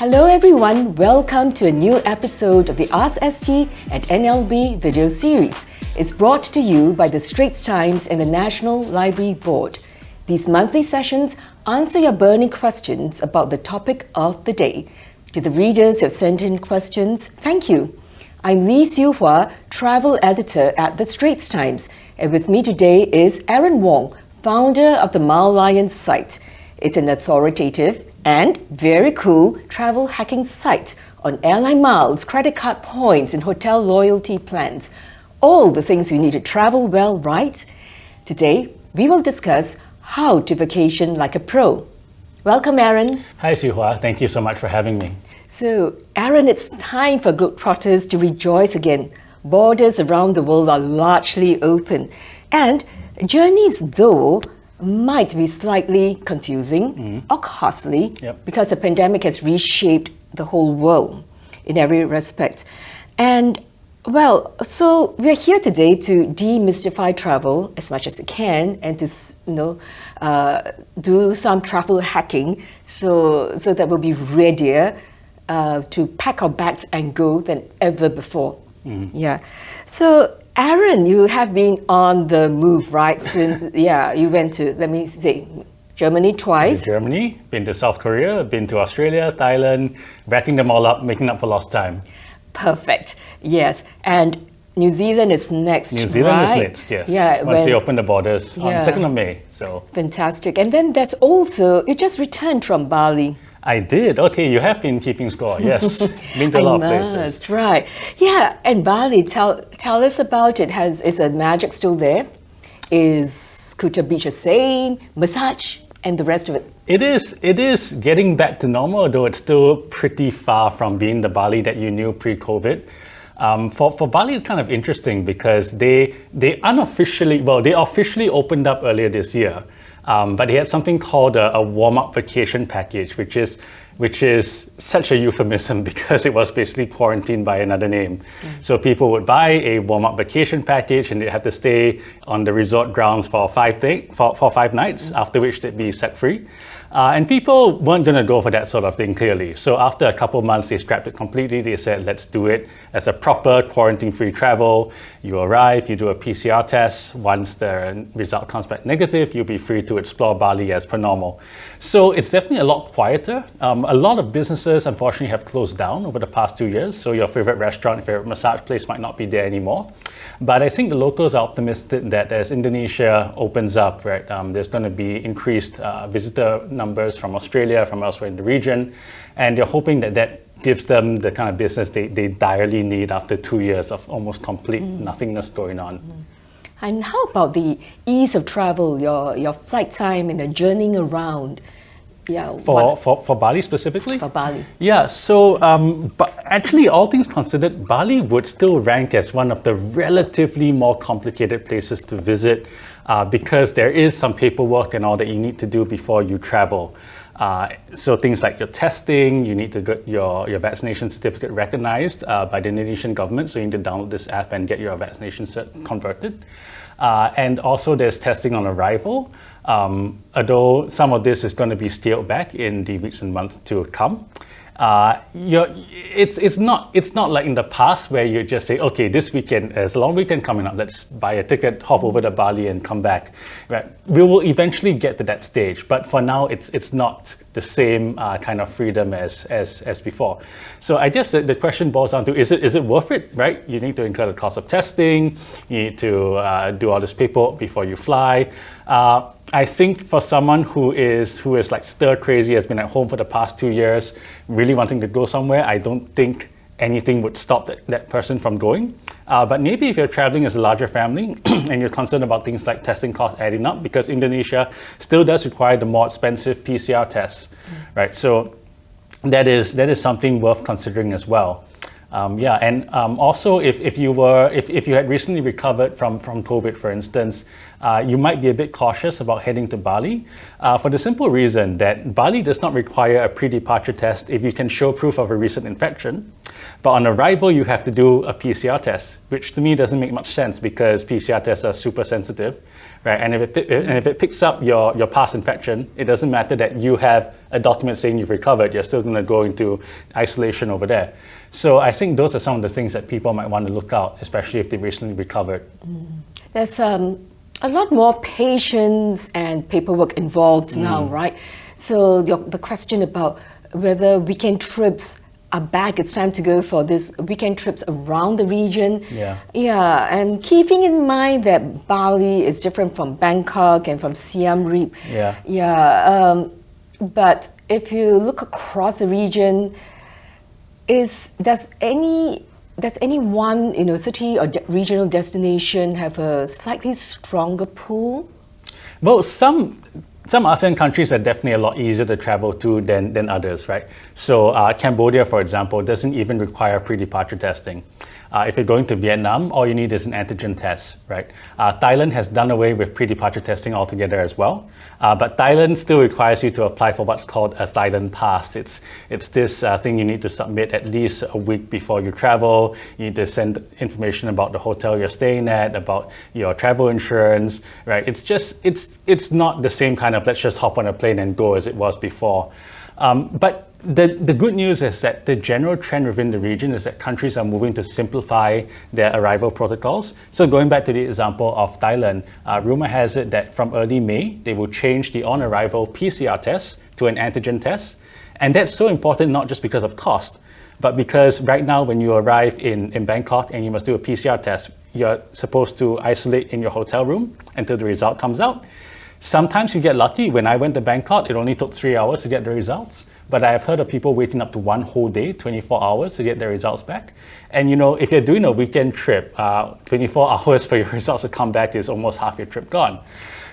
Hello everyone, welcome to a new episode of the askST at NLB video series. It's brought to you by the Straits Times and the National Library Board. These monthly sessions answer your burning questions about the topic of the day. To the readers who have sent in questions, thank you. I'm Siew, travel editor at the Straits Times, and with me today is Aaron Wong, founder of the Mile Lion site. It's an authoritative and very cool travel hacking site on airline miles, credit card points, and hotel loyalty plans. All the things you need to travel well, right? Today, we will discuss how to vacation like a pro. Welcome, Aaron. Hi, Siew. Thank you so much for having me. So, Aaron, it's time for globetrotters to rejoice again. Borders around the world are largely open. And journeys, though, might be slightly confusing or costly because the pandemic has reshaped the whole world in every respect. And well, so we're here today to demystify travel as much as we can and to do some travel hacking so that we'll be readier to pack our bags and go than ever before. Yeah. So Aaron, you have been on the move, right? Since you went to, let me say, Germany twice. Germany, been to South Korea, been to Australia, Thailand, racking them all up, making up for lost time. Perfect. Yes. And New Zealand is next, New Zealand right? is next, yes. Yeah, once they open the borders on the 2nd of May. So fantastic. And then there's also, you just returned from Bali. I did. Okay, you have been keeping score. Yes, been to a lot of places. Right. Yeah, and Bali, tell us about it. Is the magic still there? Is Kuta Beach the same? Massage and the rest of it? It is getting back to normal, though it's still pretty far from being the Bali that you knew pre-COVID. For Bali, it's kind of interesting because they officially opened up earlier this year. But they had something called a warm-up vacation package, which is such a euphemism because it was basically quarantined by another name. So people would buy a warm-up vacation package and they had to stay on the resort grounds for 5 nights, after which they'd be set free. And people weren't going to go for that sort of thing, clearly. So after a couple of months, they scrapped it completely. They said, let's do it as a proper quarantine-free travel. You arrive, you do a PCR test. Once the result comes back negative, you'll be free to explore Bali as per normal. So it's definitely a lot quieter. A lot of businesses, unfortunately, have closed down over the past 2 years. So your favorite restaurant, your favorite massage place might not be there anymore. But I think the locals are optimistic that as Indonesia opens up, right, there's going to be increased visitor numbers from Australia, from elsewhere in the region. And they're hoping that gives them the kind of business they direly need after 2 years of almost complete nothingness going on. And how about the ease of travel, your flight time and the journeying around? Yeah. For Bali specifically? For Bali. Yeah, so but actually, all things considered, Bali would still rank as one of the relatively more complicated places to visit because there is some paperwork and all that you need to do before you travel. So things like your testing, you need to get your vaccination certificate recognized by the Indonesian government. So you need to download this app and get your vaccination cert converted. And also there's testing on arrival. Although some of this is going to be scaled back in the weeks and months to come. It's not like in the past where you just say, okay, this weekend, there's a long weekend coming up, let's buy a ticket, hop over to Bali and come back. Right? We will eventually get to that stage, but for now, it's not the same kind of freedom as before. So I guess the question boils down to, is it worth it, right? You need to incur the cost of testing, you need to do all this paperwork before you fly. I think for someone who is like stir crazy, has been at home for the past 2 years, really wanting to go somewhere, I don't think anything would stop that person from going. But maybe if you're traveling as a larger family and you're concerned about things like testing costs adding up, because Indonesia still does require the more expensive PCR tests, right? So that is something worth considering as well. Also if you had recently recovered from COVID, for instance, you might be a bit cautious about heading to Bali for the simple reason that Bali does not require a pre-departure test if you can show proof of a recent infection. But on arrival, you have to do a PCR test, which to me doesn't make much sense because PCR tests are super sensitive, right? And if it picks up your past infection, it doesn't matter that you have a document saying you've recovered, you're still going to go into isolation over there. So I think those are some of the things that people might want to look out, especially if they recently recovered. There's a lot more patience and paperwork involved now, right? So the question about whether weekend trips are back, it's time to go for this weekend trips around the region. Yeah, and keeping in mind that Bali is different from Bangkok and from Siem Reap. But if you look across the region, does any one city or regional destination have a slightly stronger pull? Well, some ASEAN countries are definitely a lot easier to travel to than others, right? So Cambodia, for example, doesn't even require pre-departure testing. If you're going to Vietnam, all you need is an antigen test, right? Thailand has done away with pre-departure testing altogether as well. But Thailand still requires you to apply for what's called a Thailand pass. It's this thing you need to submit at least a week before you travel. You need to send information about the hotel you're staying at, about your travel insurance, right? It's not the same kind of let's just hop on a plane and go as it was before. But the good news is that the general trend within the region is that countries are moving to simplify their arrival protocols. So going back to the example of Thailand, rumor has it that from early May, they will change the on-arrival PCR test to an antigen test. And that's so important not just because of cost, but because right now when you arrive in Bangkok and you must do a PCR test, you're supposed to isolate in your hotel room until the result comes out. Sometimes you get lucky. When I went to Bangkok, it only took 3 hours to get the results. But I have heard of people waiting up to one whole day, 24 hours to get their results back. And if you're doing a weekend trip, 24 hours for your results to come back is almost half your trip gone.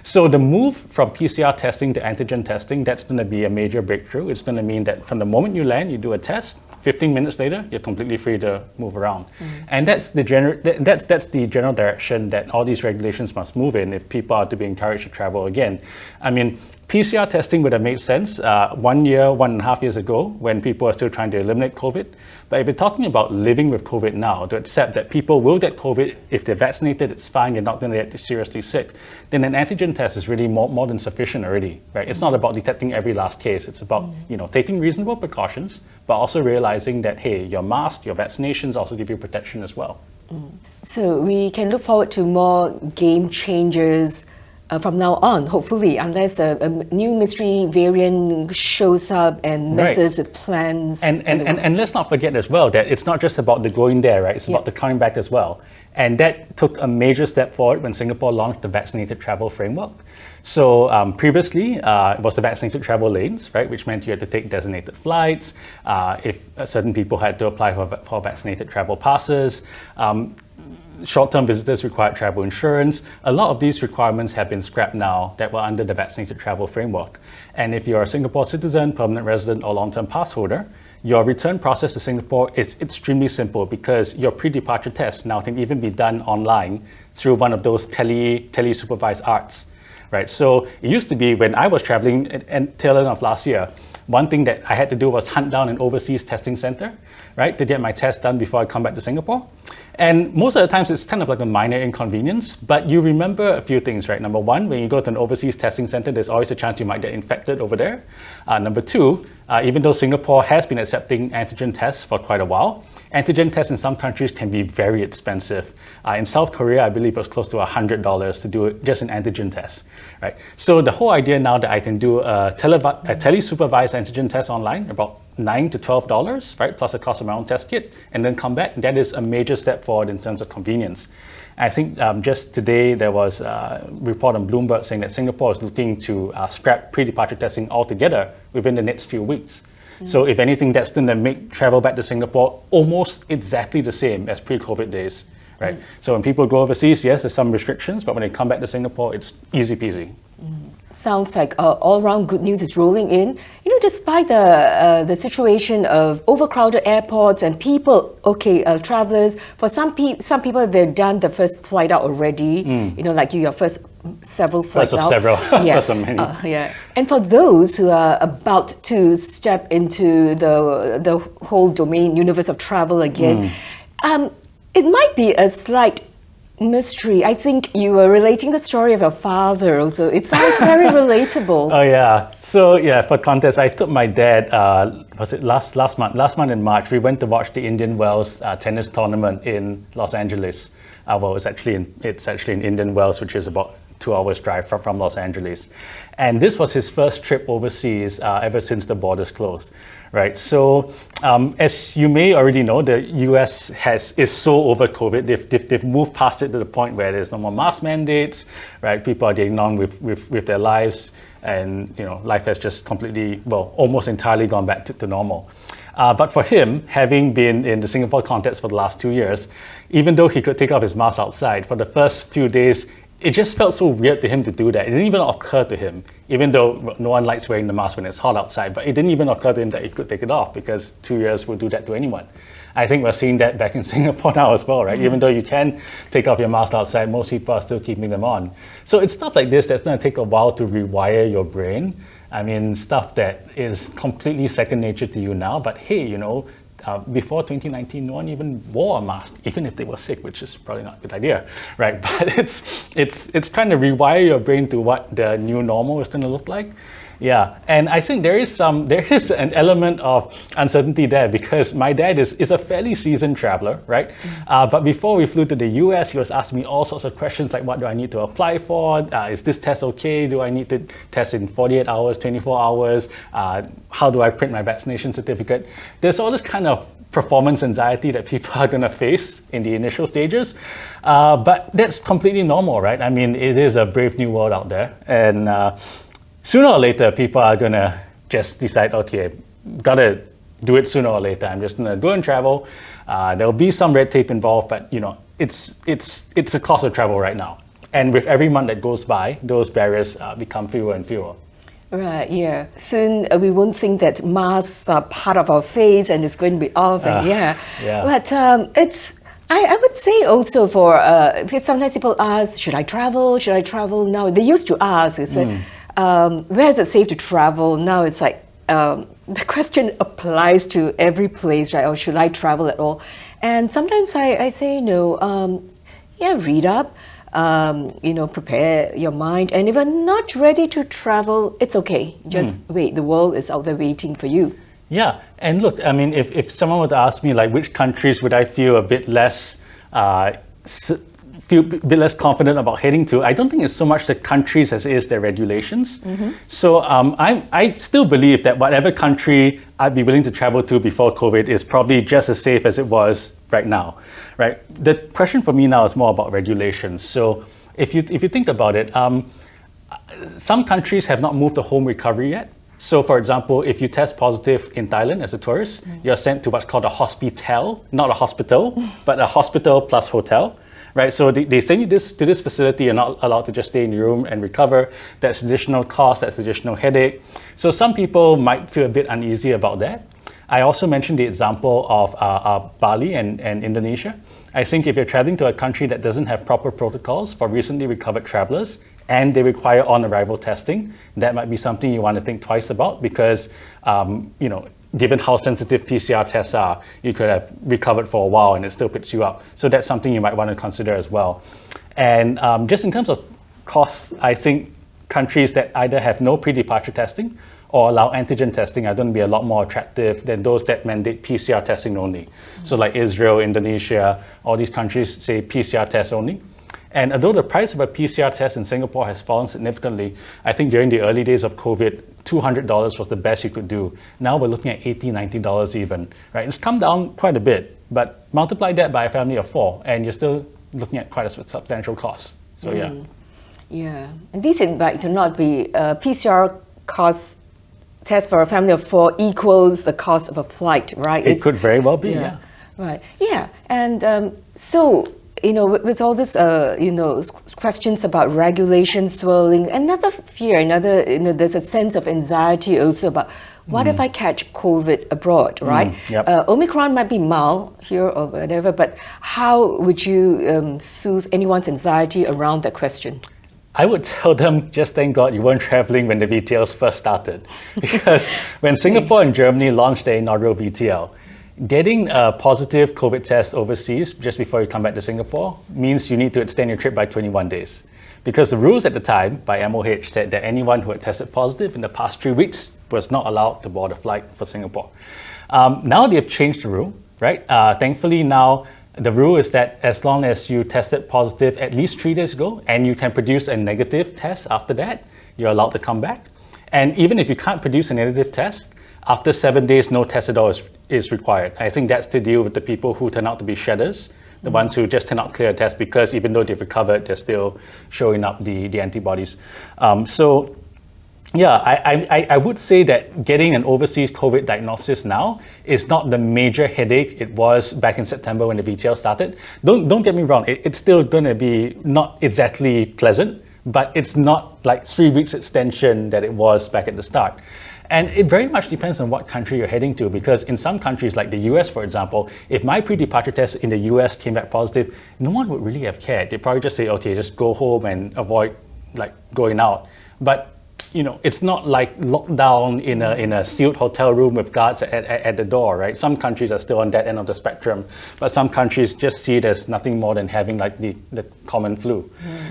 So the move from PCR testing to antigen testing, that's going to be a major breakthrough. It's going to mean that from the moment you land, you do a test, 15 minutes later, you're completely free to move around. And that's the general direction that all these regulations must move in if people are to be encouraged to travel again. I mean, PCR testing would have made sense 1 year, 1.5 years ago when people are still trying to eliminate COVID. But if you're talking about living with COVID now, to accept that people will get COVID, if they're vaccinated, it's fine, you're not going to get seriously sick, then an antigen test is really more than sufficient already, right? It's not about detecting every last case. It's about, taking reasonable precautions, but also realizing that, hey, your mask, your vaccinations also give you protection as well. So we can look forward to more game changers from now on, hopefully, unless a new mystery variant shows up and messes with plans. And let's not forget as well that it's not just about the going there, right? It's about the coming back as well. And that took a major step forward when Singapore launched the vaccinated travel framework. So previously, it was the vaccinated travel lanes, right? Which meant you had to take designated flights. If certain people had to apply for vaccinated travel passes. Short-term visitors required travel insurance. A lot of these requirements have been scrapped now that were under the vaccinated travel framework. And if you're a Singapore citizen, permanent resident, or long-term pass holder, your return process to Singapore is extremely simple because your pre-departure test now can even be done online through one of those tele-supervised arts, right? So it used to be when I was traveling at tail end of last year, one thing that I had to do was hunt down an overseas testing center, right, to get my test done before I come back to Singapore. And most of the times it's kind of like a minor inconvenience, but you remember a few things, right? Number one, when you go to an overseas testing center, there's always a chance you might get infected over there. Number two, even though Singapore has been accepting antigen tests for quite a while, antigen tests in some countries can be very expensive. In South Korea, I believe it was close to $100 to do just an antigen test, right? So the whole idea now that I can do a tele-supervised antigen test online, about $9 to $12, right, plus the cost of my own test kit, and then come back, that is a major step forward in terms of convenience. I think just today there was a report on Bloomberg saying that Singapore is looking to scrap pre-departure testing altogether within the next few weeks. So if anything, that's going to make travel back to Singapore almost exactly the same as pre-COVID days, right? So when people go overseas, yes, there's some restrictions, but when they come back to Singapore, it's easy peasy. Sounds like all-round good news is rolling in. Despite the situation of overcrowded airports and people, travelers, for some people, they've done the first flight out already. Like your first several flights First of out. several. Yeah. First of many. Yeah. And for those who are about to step into the whole domain, universe of travel again, it might be a slight mystery. I think you were relating the story of your father also. It sounds very relatable. Oh yeah. So yeah, for context, I took my dad. Was it last month? Last month in March, we went to watch the Indian Wells tennis tournament in Los Angeles. Well, it's actually in Indian Wells, which is about 2 hours drive from Los Angeles. And this was his first trip overseas ever since the borders closed, right? So as you may already know, the US is so over COVID. They've moved past it to the point where there's no more mask mandates, right? People are getting on with their lives, and life has just completely, well, almost entirely gone back to normal. But for him, having been in the Singapore context for the last 2 years, even though he could take off his mask outside, for the first few days, it just felt so weird to him to do that. It didn't even occur to him, even though no one likes wearing the mask when it's hot outside, but it didn't even occur to him that he could take it off, because 2 years would do that to anyone. I think we're seeing that back in Singapore now as well, right? Even though you can take off your mask outside, most people are still keeping them on. So it's stuff like this that's going to take a while to rewire your brain. I mean, stuff that is completely second nature to you now, but hey, before 2019, no one even wore a mask, even if they were sick, which is probably not a good idea, right? But it's trying to rewire your brain to what the new normal is going to look like. Yeah, and I think there is an element of uncertainty there, because my dad is a fairly seasoned traveler, right? But before we flew to the US, he was asking me all sorts of questions like, what do I need to apply for? Is this test okay? Do I need to test in 48 hours, 24 hours? How do I print my vaccination certificate? There's all this kind of performance anxiety that people are going to face in the initial stages. But that's completely normal, right? I mean, it is a brave new world out there. And sooner or later, people are going to just decide, okay, got to do it sooner or later. I'm just going to go and travel. There'll be some red tape involved, but it's the cost of travel right now. And with every month that goes by, those barriers become fewer and fewer. Right, yeah. Soon we won't think that masks are part of our face and it's going to be off. And yeah. But I would say also because sometimes people ask, should I travel? Should I travel now? They used to ask, where is it safe to travel? Now it's like, the question applies to every place, right? Or should I travel at all? And sometimes I say, no, read up. Prepare your mind, and if you're not ready to travel, it's okay. Just wait. The world is out there waiting for you. Yeah, and look, I mean, if someone were to ask me, like, which countries would I feel a bit less confident about heading to, I don't think it's so much the countries as it is their regulations. So I still believe that whatever country I'd be willing to travel to before COVID is probably just as safe as it was right now. Right. The question for me now is more about regulations. So if you think about it, some countries have not moved to home recovery yet. So for example, if you test positive in Thailand as a tourist, you're sent to what's called a hospital, not a hospital, but a hospital plus hotel. Right. So they send you to this facility. You're not allowed to just stay in your room and recover. That's additional cost, that's additional headache. So some people might feel a bit uneasy about that. I also mentioned the example of Bali and Indonesia. I think if you're traveling to a country that doesn't have proper protocols for recently recovered travelers and they require on-arrival testing, that might be something you want to think twice about, because, given how sensitive PCR tests are, you could have recovered for a while and it still picks you up. So that's something you might want to consider as well. And just in terms of costs, I think countries that either have no pre-departure testing or allow antigen testing are going to be a lot more attractive than those that mandate PCR testing only. So like Israel, Indonesia, all these countries say PCR test only. And although the price of a PCR test in Singapore has fallen significantly, I think during the early days of COVID, $200 was the best you could do. Now we're looking at $80, $90 even, right? It's come down quite a bit, but multiply that by a family of 4 and you're still looking at quite a substantial cost. So yeah. Yeah, and these in fact to not be PCR costs. Test for a family of 4 equals the cost of a flight, right? It could very well be, yeah. Right, yeah. And so, with all this, questions about regulation swirling, another fear, there's a sense of anxiety also about what if I catch COVID abroad, right? Omicron might be mild here or whatever, but how would you soothe anyone's anxiety around that question? I would tell them, just thank God you weren't traveling when the VTLs first started. Because when Singapore and Germany launched their inaugural VTL, getting a positive COVID test overseas just before you come back to Singapore means you need to extend your trip by 21 days. Because the rules at the time by MOH said that anyone who had tested positive in the past 3 weeks was not allowed to board a flight for Singapore. Now they've changed the rule, right? Thankfully now, the rule is that as long as you tested positive at least 3 days ago and you can produce a negative test after that, you're allowed to come back. And even if you can't produce a negative test, after 7 days, no test at all is required. I think that's to deal with the people who turn out to be shedders, the ones who just cannot clear a test because even though they've recovered, they're still showing up the antibodies. Yeah, I would say that getting an overseas COVID diagnosis now is not the major headache it was back in September when the VTL started. Don't get me wrong, it's still going to be not exactly pleasant, but it's not like 3 weeks extension that it was back at the start. And it very much depends on what country you're heading to, because in some countries like the US, for example, if my pre-departure test in the US came back positive, no one would really have cared. They'd probably just say, okay, just go home and avoid like going out. But you know, it's not like locked down in a sealed hotel room with guards at the door, right? Some countries are still on that end of the spectrum, but some countries just see it as nothing more than having like the common flu.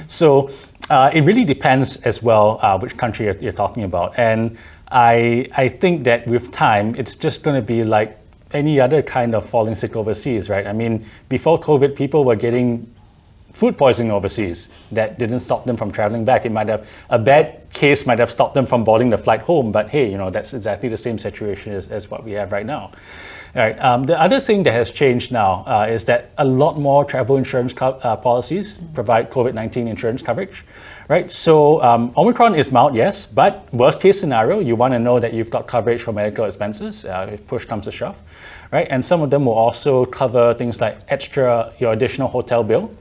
So it really depends as well which country you're talking about. And I think that with time, it's just going to be like any other kind of falling sick overseas, right? I mean, before COVID, people were getting food poisoning overseas. That didn't stop them from traveling back. It might have, a bad case might have stopped them from boarding the flight home, but hey, you know, that's exactly the same situation as what we have right now. All right. The other thing that has changed now is that a lot more travel insurance policies provide COVID-19 insurance coverage, right? So Omicron is mild, yes, but worst case scenario, you want to know that you've got coverage for medical expenses if push comes to shove, right? And some of them will also cover things like your additional hotel bill,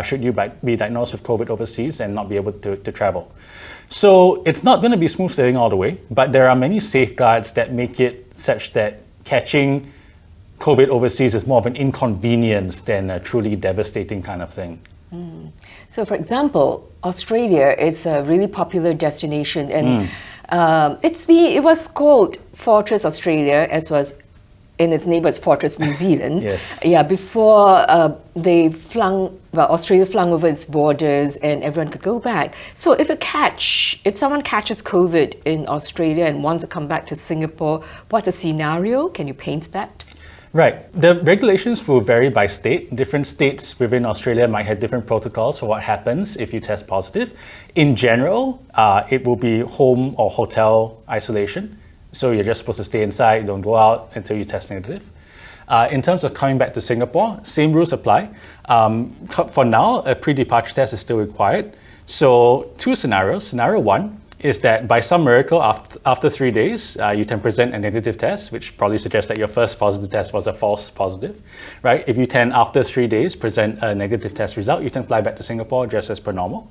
should you be diagnosed with COVID overseas and not be able to travel. So it's not going to be smooth sailing all the way, but there are many safeguards that make it such that catching COVID overseas is more of an inconvenience than a truly devastating kind of thing. So for example, Australia is a really popular destination, and it was called Fortress Australia, as was in its neighbours Fortress New Zealand. Yes. Yeah, before Australia flung over its borders and everyone could go back. So if someone catches COVID in Australia and wants to come back to Singapore, what's a scenario? Can you paint that? Right. The regulations will vary by state. Different states within Australia might have different protocols for what happens if you test positive. In general, it will be home or hotel isolation. So you're just supposed to stay inside, don't go out until you test negative. In terms of coming back to Singapore, same rules apply. For now, a pre-departure test is still required. So 2 scenarios. Scenario 1 is that by some miracle, after 3 days, you can present a negative test, which probably suggests that your first positive test was a false positive, right? If you can, after 3 days, present a negative test result, you can fly back to Singapore just as per normal.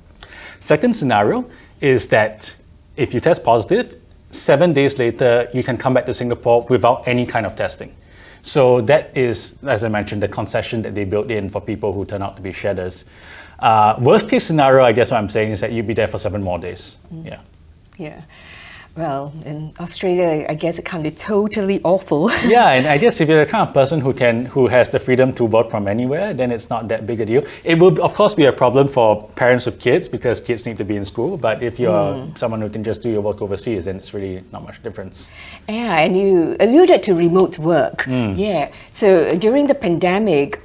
Second scenario is that if you test positive, 7 days later, you can come back to Singapore without any kind of testing. So that is, as I mentioned, the concession that they built in for people who turn out to be shedders. Worst case scenario, I guess what I'm saying is that you'd be there for 7 more days. Yeah. Yeah. Well, in Australia, I guess it can be totally awful. Yeah, and I guess if you're the kind of person who has the freedom to work from anywhere, then it's not that big a deal. It will, of course, be a problem for parents with kids because kids need to be in school. But if you're someone who can just do your work overseas, then it's really not much difference. Yeah, and you alluded to remote work. Yeah. So during the pandemic,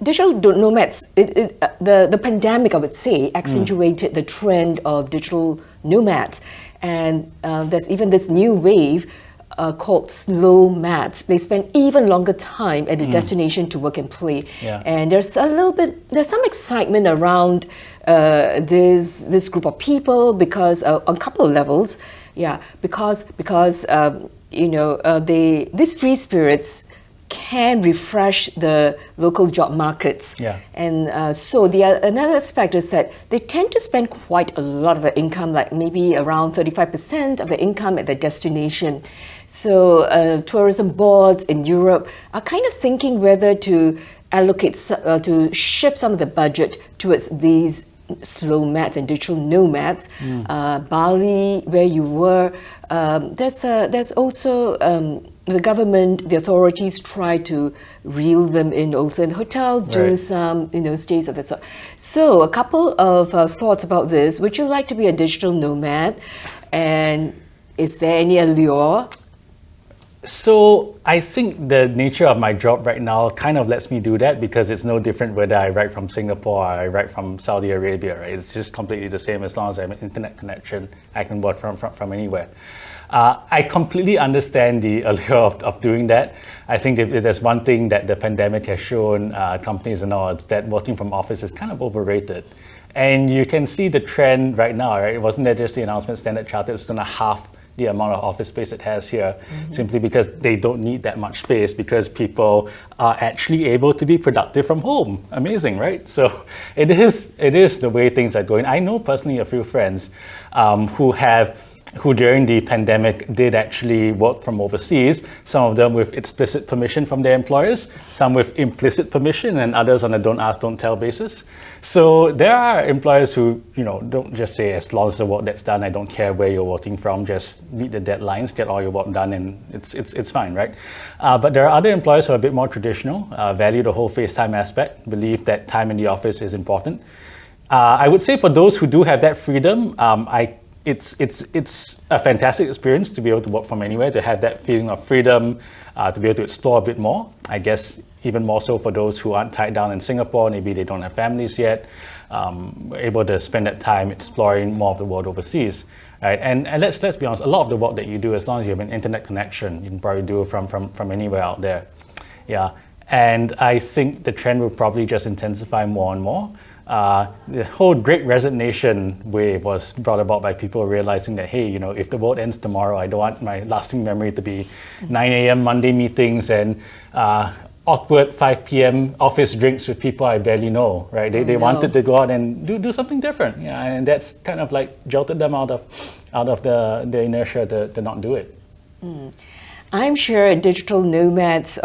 digital nomads, the pandemic, I would say, accentuated the trend of digital nomads. And there's even this new wave called slow mads. They spend even longer time at the destination to work and play. Yeah. And there's some excitement around this group of people because on a couple of levels. Yeah, because these free spirits can refresh the local job markets. Yeah. And so another aspect is that they tend to spend quite a lot of their income, like maybe around 35% of the income at the destination. So tourism boards in Europe are kind of thinking whether to allocate, to shift some of the budget towards these slow mats and digital nomads. Bali, where you were, there's also the government, the authorities try to reel them in also in hotels, do some stays of the sort. So a couple of thoughts about this. Would you like to be a digital nomad? And is there any allure? So I think the nature of my job right now kind of lets me do that, because it's no different whether I write from Singapore or I write from Saudi Arabia, right? It's just completely the same. As long as I have an internet connection, I can work from anywhere. I completely understand the allure of doing that. I think if there's one thing that the pandemic has shown companies and all, it's that working from office is kind of overrated. And you can see the trend right now, right? It wasn't there just the announcement, Standard Chartered is going to half the amount of office space it has here, simply because they don't need that much space, because people are actually able to be productive from home. Amazing, right? So it is the way things are going. I know personally a few friends who during the pandemic did actually work from overseas, some of them with explicit permission from their employers, some with implicit permission, and others on a don't ask, don't tell basis. So there are employers who, don't just say, as long as the work that's done, I don't care where you're working from, just meet the deadlines, get all your work done, and it's fine, right? But there are other employers who are a bit more traditional, value the whole FaceTime aspect, believe that time in the office is important. I would say for those who do have that freedom, it's a fantastic experience to be able to work from anywhere, to have that feeling of freedom, to be able to explore a bit more. I guess even more so for those who aren't tied down in Singapore, maybe they don't have families yet, able to spend that time exploring more of the world overseas. Right? And let's be honest, a lot of the work that you do, as long as you have an internet connection, you can probably do it from anywhere out there. Yeah, and I think the trend will probably just intensify more and more. The whole Great Resignation wave was brought about by people realizing that, hey, if the world ends tomorrow, I don't want my lasting memory to be 9 a.m. Monday meetings and awkward 5 p.m. office drinks with people I barely know, right? They wanted to go out and do something different, and that's kind of like jolted them out of the inertia to not do it. I'm sure digital nomads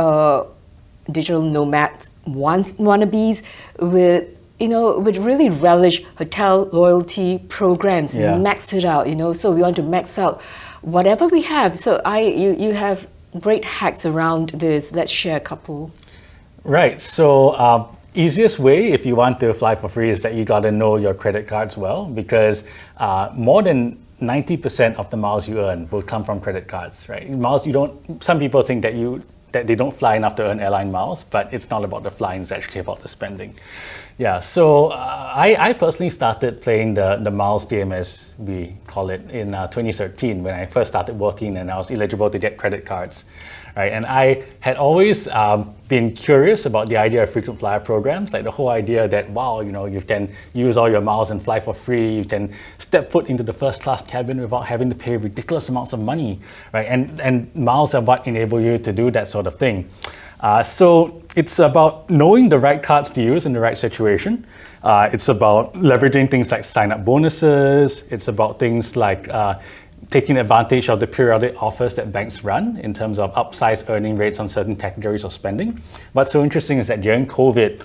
wannabes would really relish hotel loyalty programs, max it out, so we want to max out whatever we have. So you have great hacks around this. Let's share a couple. Right, so easiest way if you want to fly for free is that you got to know your credit cards well, because more than 90% of the miles you earn will come from credit cards, right? Miles some people think that they don't fly enough to earn airline miles, but it's not about the flying, it's actually about the spending. Yeah, so I personally started playing the miles game, as we call it, in 2013 when I first started working and I was eligible to get credit cards. Right? And I had always been curious about the idea of frequent flyer programs, like the whole idea that, wow, you can use all your miles and fly for free, you can step foot into the first class cabin without having to pay ridiculous amounts of money, right? And miles are what enable you to do that sort of thing. So it's about knowing the right cards to use in the right situation. It's about leveraging things like sign-up bonuses. It's about things like taking advantage of the periodic offers that banks run in terms of upsized earning rates on certain categories of spending. What's so interesting is that during COVID,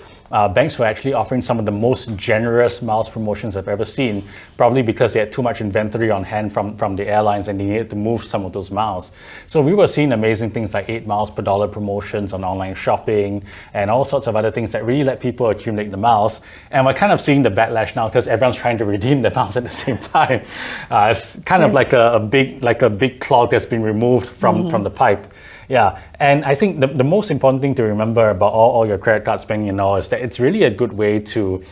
banks were actually offering some of the most generous miles promotions I've ever seen, probably because they had too much inventory on hand from the airlines and they needed to move some of those miles. So we were seeing amazing things like 8 miles per dollar promotions on online shopping and all sorts of other things that really let people accumulate the miles. And we're kind of seeing the backlash now because everyone's trying to redeem the miles at the same time. It's kind of like a big clog that's been removed from the pipe. Yeah, and I think the most important thing to remember about all your credit card spending and all is that it's really a good way to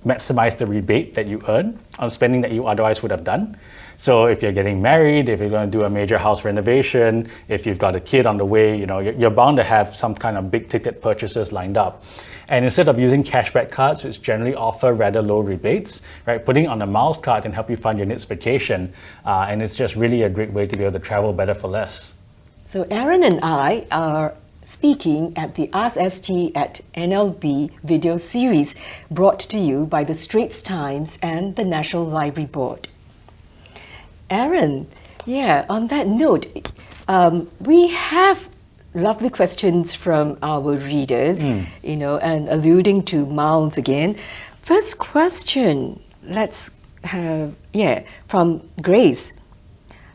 maximize the rebate that you earn on spending that you otherwise would have done. So if you're getting married, if you're going to do a major house renovation, if you've got a kid on the way, you're bound to have some kind of big ticket purchases lined up. And instead of using cashback cards, which generally offer rather low rebates, right, putting on a miles card can help you fund your next vacation. And it's just really a great way to be able to travel better for less. So Aaron and I are speaking at the askST at NLB video series brought to you by the Straits Times and the National Library Board. Aaron, on that note, we have lovely questions from our readers, and alluding to miles again. First question, let's have, from Grace.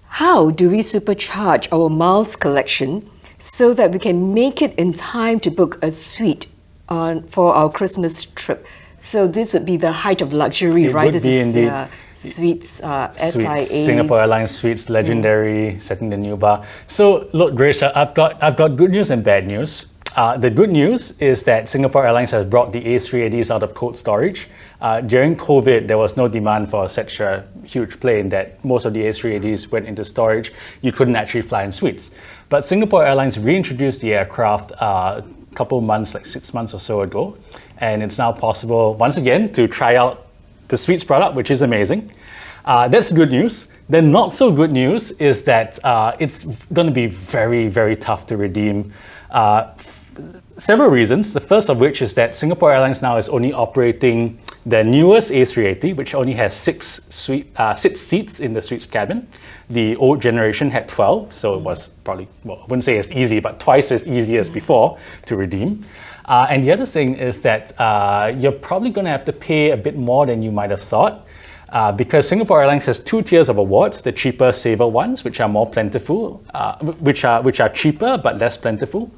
How do we supercharge our miles collection so that we can make it in time to book a suite for our Christmas trip? So this would be the height of luxury, right? This is Suites, SIA. Singapore Airlines Suites, legendary, setting the new bar. So look, Grace, I've got good news and bad news. The good news is that Singapore Airlines has brought the A380s out of cold storage. During COVID, there was no demand for such a huge plane that most of the A380s went into storage. You couldn't actually fly in suites. But Singapore Airlines reintroduced the aircraft a couple months, like 6 months or so ago. And it's now possible, once again, to try out the suites product, which is amazing. That's good news. The not so good news is that it's going to be very, very tough to redeem. Several reasons. The first of which is that Singapore Airlines now is only operating the newest A380, which only has six seats in the suites cabin. The old generation had 12, so it was probably, well, I wouldn't say as easy, but twice as easy as before to redeem. And the other thing is that you're probably going to have to pay a bit more than you might have thought. Because Singapore Airlines has two tiers of awards: the cheaper, saver ones, which are more plentiful, which are cheaper but less plentiful,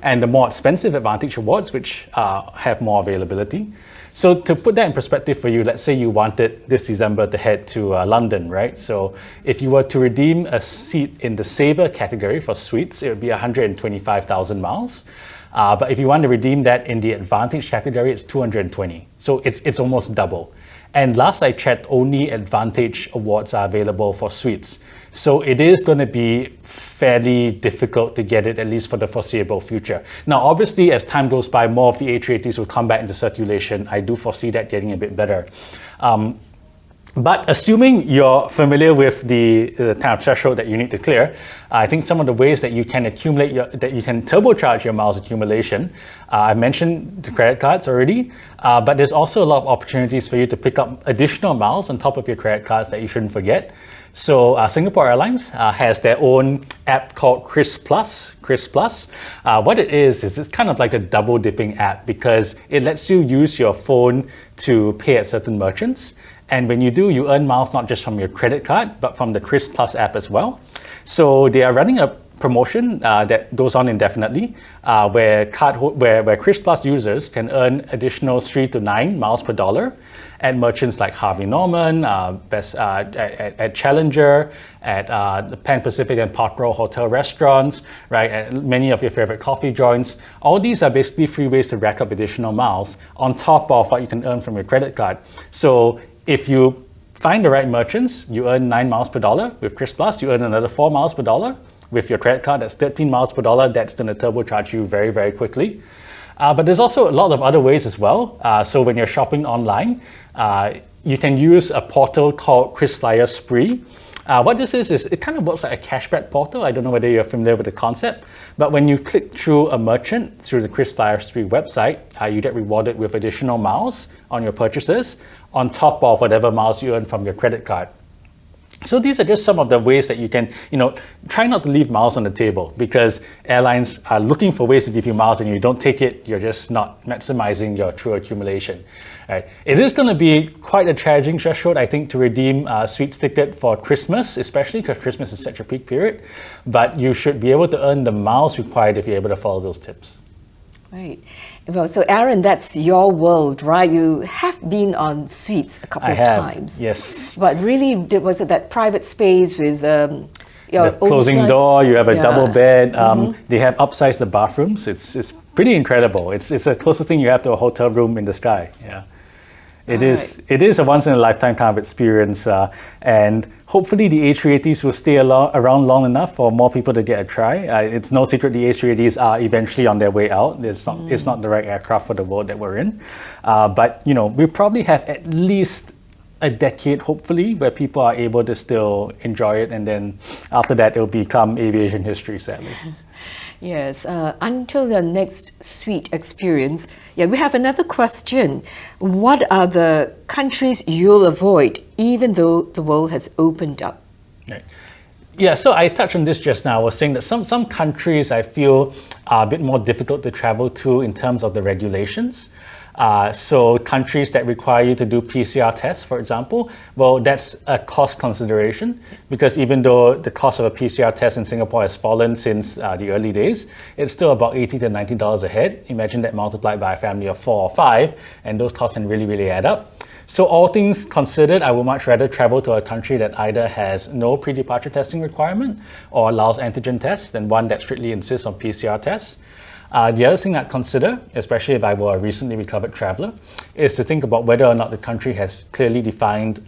and the more expensive Advantage awards, which have more availability. So to put that in perspective for you, let's say you wanted this December to head to London, right? So if you were to redeem a seat in the saver category for suites, it would be 125,000 miles. But if you want to redeem that in the Advantage category, it's 220. So it's almost double. And last I checked, only Advantage awards are available for suites. So it is going to be fairly difficult to get it, at least for the foreseeable future. Now, obviously, as time goes by, more of the A380s will come back into circulation. I do foresee that getting a bit better. But assuming you're familiar with the kind of threshold that you need to clear, I think some of the ways that you can that you can turbocharge your miles accumulation. I mentioned the credit cards already, but there's also a lot of opportunities for you to pick up additional miles on top of your credit cards that you shouldn't forget. So Singapore Airlines has their own app called Kris Plus. What it is it's kind of like a double dipping app because it lets you use your phone to pay at certain merchants. And when you do, you earn miles not just from your credit card, but from the Kris Plus app as well. So they are running a promotion that goes on indefinitely, where Kris Plus users can earn additional 3 to 9 miles per dollar at merchants like Harvey Norman, at Challenger, at the Pan Pacific and Park Royal Hotel restaurants, right? At many of your favorite coffee joints. All these are basically free ways to rack up additional miles on top of what you can earn from your credit card. So if you find the right merchants, you earn 9 miles per dollar. With Kris Plus, you earn another 4 miles per dollar. With your credit card, that's 13 miles per dollar. That's going to turbocharge you very, very quickly. But there's also a lot of other ways as well. So when you're shopping online, you can use a portal called KrisFlyer Spree. What this is it kind of works like a cashback portal. I don't know whether you're familiar with the concept, but when you click through a merchant through the KrisFlyer Spree website, you get rewarded with additional miles on your purchases on top of whatever miles you earn from your credit card. So these are just some of the ways that you can, try not to leave miles on the table because airlines are looking for ways to give you miles and you don't take it, you're just not maximizing your true accumulation. Right. It is going to be quite a challenging threshold, I think, to redeem a suites ticket for Christmas, especially because Christmas is such a peak period. But you should be able to earn the miles required if you're able to follow those tips. Right. Well, so Aaron, that's your world, right? You have been on suites a couple of times. Yes. But really, was it that private space with your the closing door? You have a double bed. They have upsized the bathrooms. It's pretty incredible. It's the closest thing you have to a hotel room in the sky. Yeah. It is a once in a lifetime kind of experience, and hopefully the A380s will stay around long enough for more people to get a try. It's no secret the A380s are eventually on their way out. It's not the right aircraft for the world that we're in, but we probably have at least a decade, hopefully, where people are able to still enjoy it, and then after that it'll become aviation history, sadly. Yes, until the next suite experience. Yeah, we have another question. What are the countries you'll avoid even though the world has opened up? Right. Yeah, so I touched on this just now. I was saying that some countries I feel are a bit more difficult to travel to in terms of the regulations. So countries that require you to do PCR tests, for example, well, that's a cost consideration, because even though the cost of a PCR test in Singapore has fallen since the early days, it's still about $80 to $90 a head. Imagine that multiplied by a family of 4 or 5, and those costs can really, really add up. So all things considered, I would much rather travel to a country that either has no pre-departure testing requirement or allows antigen tests than one that strictly insists on PCR tests. The other thing I'd consider, especially if I were a recently recovered traveler, is to think about whether or not the country has clearly defined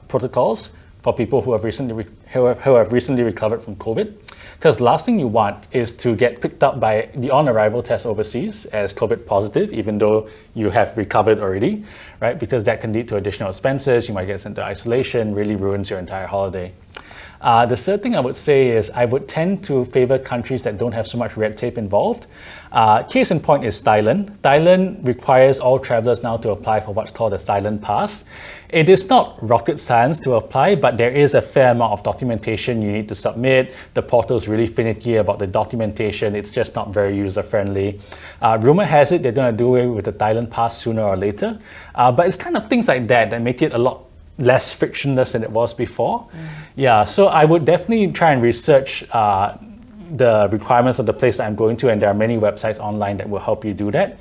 protocols for people who have recently recovered from COVID. Because the last thing you want is to get picked up by the on-arrival test overseas as COVID positive, even though you have recovered already, right? Because that can lead to additional expenses. You might get sent to isolation, really ruins your entire holiday. The third thing I would say is I would tend to favor countries that don't have so much red tape involved. Case in point is Thailand. Thailand requires all travelers now to apply for what's called a Thailand pass. It is not rocket science to apply, but there is a fair amount of documentation you need to submit. The portal is really finicky about the documentation. It's just not very user-friendly. Rumor has it they're going to do away with the Thailand pass sooner or later. But it's kind of things like that that make it a lot less frictionless than it was before. Yeah, so I would definitely try and research the requirements of the place that I'm going to, and there are many websites online that will help you do that.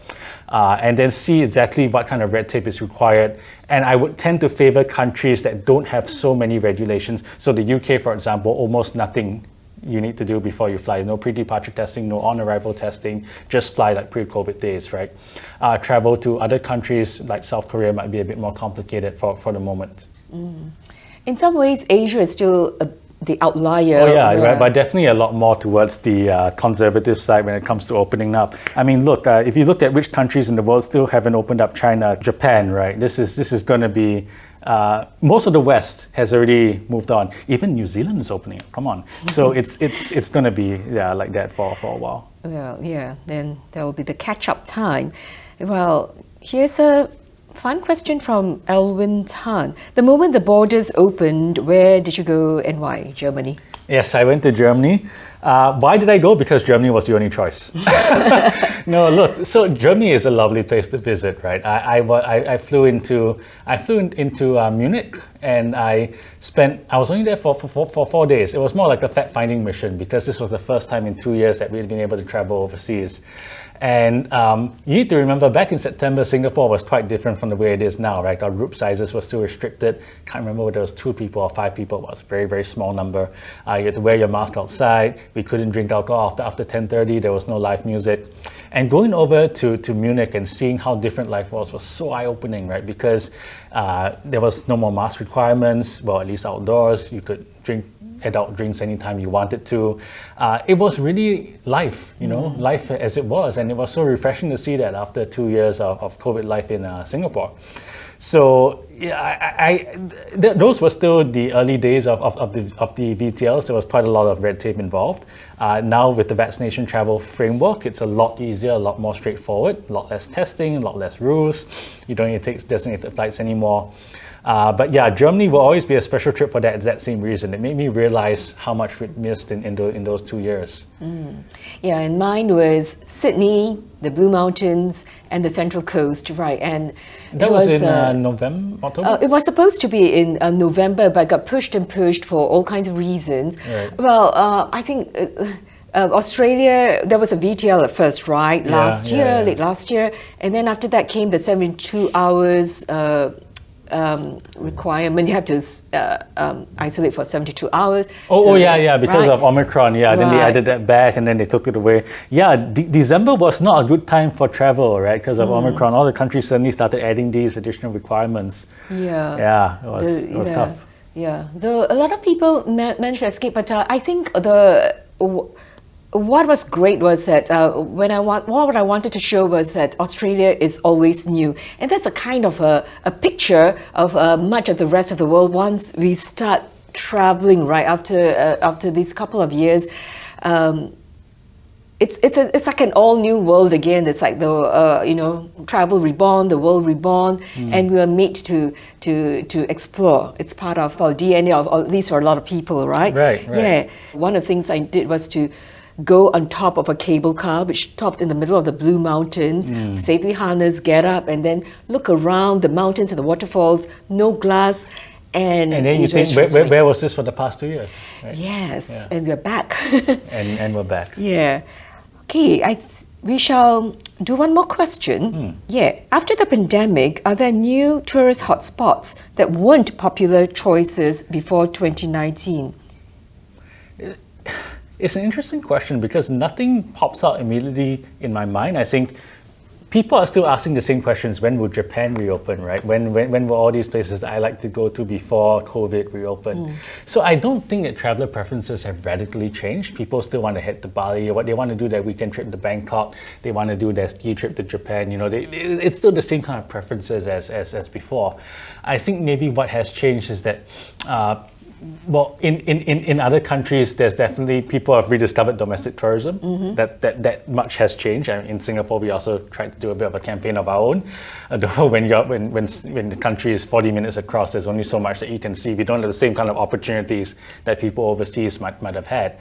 And then see exactly what kind of red tape is required. And I would tend to favor countries that don't have so many regulations. So the UK, for example, almost nothing you need to do before you fly. No pre-departure testing, no on-arrival testing, just fly like pre-COVID days, right? Travel to other countries like South Korea might be a bit more complicated for the moment. In some ways, Asia is still the outlier. Oh yeah, right, but definitely a lot more towards the conservative side when it comes to opening up. I mean, look, if you look at which countries in the world still haven't opened up, China, Japan, right? This is going to be most of the West has already moved on. Even New Zealand is opening up. Come on, so it's going to be like that for a while. Well, yeah, then there will be the catch-up time. Well, here's a fun question from Elwin Tan. The moment the borders opened, where did you go and why? Germany. Yes, I went to Germany. Why did I go? Because Germany was the only choice. No, look. So Germany is a lovely place to visit, right? I flew into Munich, and I was only there for 4 days. It was more like a fact-finding mission because this was the first time in 2 years that we had been able to travel overseas. And you need to remember, back in September, Singapore was quite different from the way it is now, right? Our group sizes were still restricted. Can't remember whether it was 2 people or 5 people. It was a very, very small number. You had to wear your mask outside. We couldn't drink alcohol after 10:30. There was no live music. And going over to Munich and seeing how different life was so eye-opening, right? Because there was no more mask requirements, well, at least outdoors. You could drink adult drinks anytime you wanted to. It was really life, life as it was. And it was so refreshing to see that after 2 years of COVID life in Singapore. So yeah, those were still the early days of the VTLs. There was quite a lot of red tape involved. Now with the vaccination travel framework, it's a lot easier, a lot more straightforward, a lot less testing, a lot less rules. You don't need to take designated flights anymore. But yeah, Germany will always be a special trip for that exact same reason. It made me realize how much we'd missed in those 2 years. Yeah, and mine was Sydney, the Blue Mountains, and the Central Coast, right? And that was in November, October? It was supposed to be in November, but got pushed and pushed for all kinds of reasons. Right. Well, I think Australia, there was a VTL at first, right? Late last year. And then after that came the 72 hours requirement. You have to isolate for 72 hours. Because of Omicron. Yeah, then they added that back and then they took it away. Yeah, December was not a good time for travel, right? Because of Omicron. All the countries suddenly started adding these additional requirements. Yeah, it was tough. Yeah, a lot of people mentioned escape, but I think what was great was that what I wanted to show was that Australia is always new, and that's a kind of a picture of much of the rest of the world once we start traveling, right? After these couple of years, it's like an all new world again. It's like the travel reborn, the world reborn, and we are made to explore. It's part of our DNA, or at least for a lot of people, right? Right. Yeah. One of the things I did was to go on top of a cable car which stopped in the middle of the Blue Mountains, safely harness, get up, and then look around the mountains and the waterfalls, no glass. And then you think, where was this for the past 2 years? Right? Yes, Yeah. and we're back. and we're back. Yeah. Okay, we shall do one more question. Yeah. After the pandemic, are there new tourist hotspots that weren't popular choices before 2019? It's an interesting question because nothing pops out immediately in my mind. I think people are still asking the same questions. When will Japan reopen, right? When will all these places that I like to go to before COVID reopen? So I don't think that traveler preferences have radically changed. People still want to head to Bali, or what they want to do their weekend trip to Bangkok. They want to do their ski trip to Japan. It's still the same kind of preferences as before. I think maybe what has changed is that well, in other countries, there's definitely people have rediscovered domestic tourism. That much has changed. I mean, in Singapore, we also tried to do a bit of a campaign of our own. Although when the country is 40 minutes across, there's only so much that you can see. We don't have the same kind of opportunities that people overseas might have had.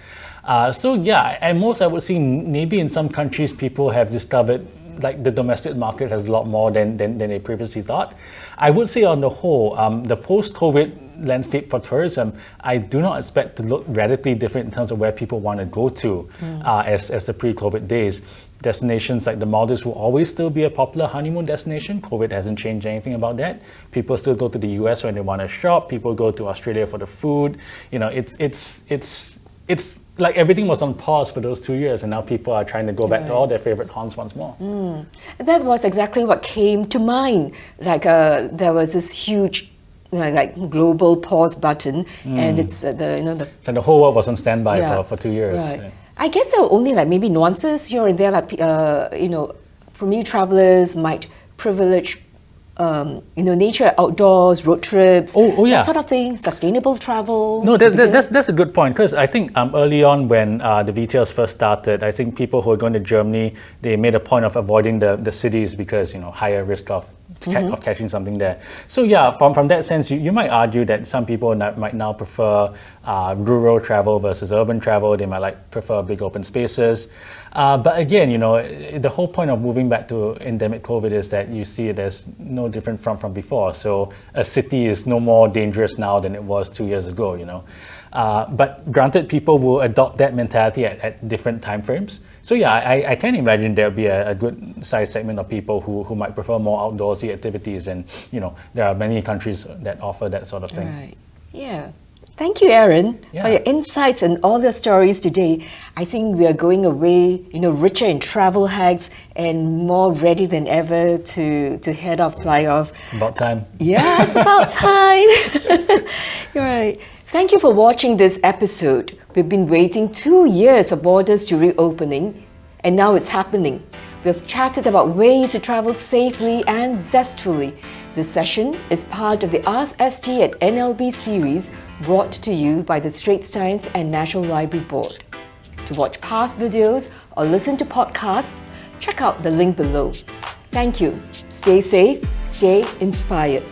So yeah, at most I would see maybe in some countries people have discovered like the domestic market has a lot more than they previously thought. I would say on the whole, the post-COVID landscape for tourism, I do not expect to look radically different in terms of where people want to go to as the pre-COVID days. Destinations like the Maldives will always still be a popular honeymoon destination. COVID hasn't changed anything about that. People still go to the US when they want to shop. People go to Australia for the food. It's like everything was on pause for those 2 years, and now people are trying to go back to all their favorite haunts once more. That was exactly what came to mind. Like there was this huge like global pause button, and it's So the whole world was on standby for 2 years. Right. Yeah. I guess there were only like maybe nuances here and there, like for new travelers might privilege nature, outdoors, road trips, that sort of thing, sustainable travel. No, that's a good point, because I think early on when the VTLs first started, I think people who were going to Germany, they made a point of avoiding the cities because higher risk of catching something there. So yeah, from that sense, you might argue that some people might now prefer rural travel versus urban travel. They might prefer big open spaces. But again, the whole point of moving back to endemic COVID is that you see it as no different from before. So a city is no more dangerous now than it was 2 years ago, But granted, people will adopt that mentality at different time frames. So yeah, I can imagine there'll be a good size segment of people who might prefer more outdoorsy activities, and there are many countries that offer that sort of thing. Right. Yeah. Thank you, Aaron, for your insights and all the stories today. I think we are going away, richer in travel hacks and more ready than ever to head off, fly off. About time. Yeah, it's about time. You're right. Thank you for watching this episode. We've been waiting 2 years for borders to reopening, and now it's happening. We've chatted about ways to travel safely and zestfully. This session is part of the askST at NLB series brought to you by the Straits Times and National Library Board. To watch past videos or listen to podcasts, check out the link below. Thank you. Stay safe, stay inspired.